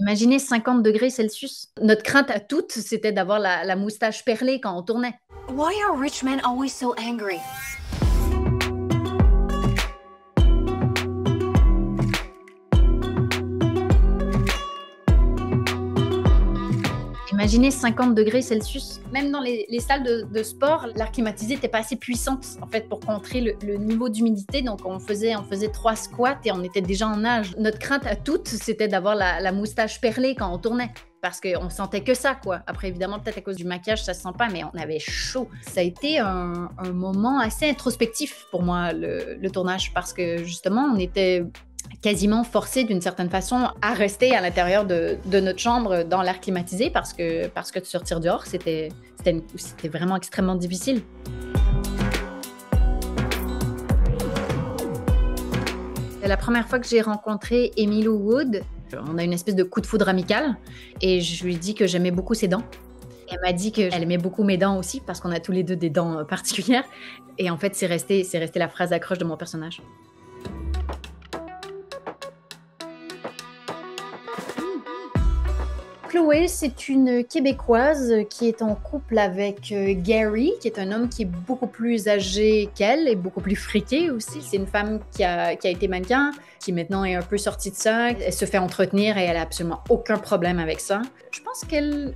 Imaginez 50 °C. Notre crainte à toutes, c'était d'avoir la moustache perlée quand on tournait. Why are rich men always so angry? Imaginez 50 °C. Même dans les salles de sport, l'air climatisé n'était pas assez puissante en fait pour contrer le niveau d'humidité. Donc on faisait 3 squats et on était déjà en nage. Notre crainte à toutes, c'était d'avoir la moustache perlée quand on tournait. Parce qu'on sentait que ça, quoi. Après, évidemment, peut-être à cause du maquillage, ça se sent pas, mais on avait chaud. Ça a été un moment assez introspectif pour moi, le tournage, parce que justement, on était quasiment forcé d'une certaine façon à rester à l'intérieur de notre chambre dans l'air climatisé parce que de sortir dehors, c'était vraiment extrêmement difficile. La première fois que j'ai rencontré Emmylou Wood, on a une espèce de coup de foudre amical et je lui ai dit que j'aimais beaucoup ses dents. Elle m'a dit qu'elle aimait beaucoup mes dents aussi parce qu'on a tous les deux des dents particulières. Et en fait, c'est resté la phrase accroche de mon personnage. Chloé, c'est une Québécoise qui est en couple avec Gary, qui est un homme qui est beaucoup plus âgé qu'elle et beaucoup plus friqué aussi. C'est une femme qui a été mannequin, qui maintenant est un peu sortie de ça. Elle se fait entretenir et elle a absolument aucun problème avec ça. Je pense qu'elle...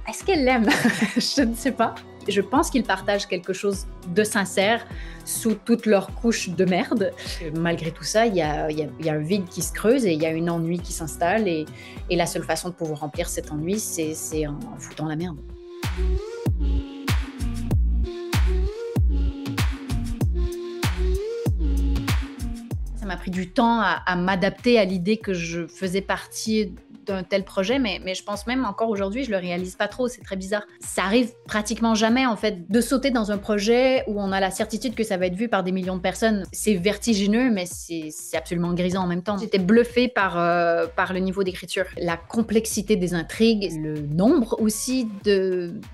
Est-ce qu'elle l'aime? Je ne sais pas. Je pense qu'ils partagent quelque chose de sincère sous toutes leurs couches de merde. Malgré tout ça, il y a un vide qui se creuse et il y a une ennui qui s'installe. Et la seule façon de pouvoir remplir cet ennui, c'est en foutant la merde. Ça m'a pris du temps à m'adapter à l'idée que je faisais partie d'un tel projet, mais je pense même encore aujourd'hui, je le réalise pas trop, c'est très bizarre. Ça arrive pratiquement jamais, en fait, de sauter dans un projet où on a la certitude que ça va être vu par des millions de personnes. C'est vertigineux, mais c'est absolument grisant en même temps. J'étais bluffée par le niveau d'écriture, la complexité des intrigues, le nombre aussi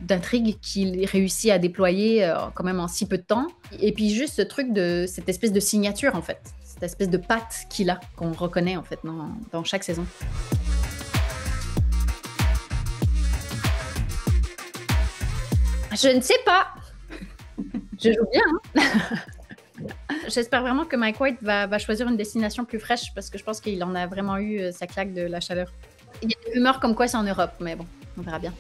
d'intrigues qu'il réussit à déployer quand même en si peu de temps. Et puis juste ce truc de cette espèce de signature, en fait. Cette espèce de patte qu'il a, qu'on reconnaît en fait dans chaque saison. Je ne sais pas. Je joue bien. Hein. J'espère vraiment que Mike White va choisir une destination plus fraîche parce que je pense qu'il en a vraiment eu sa claque de la chaleur. Il y a des rumeurs comme quoi c'est en Europe, mais bon, on verra bien.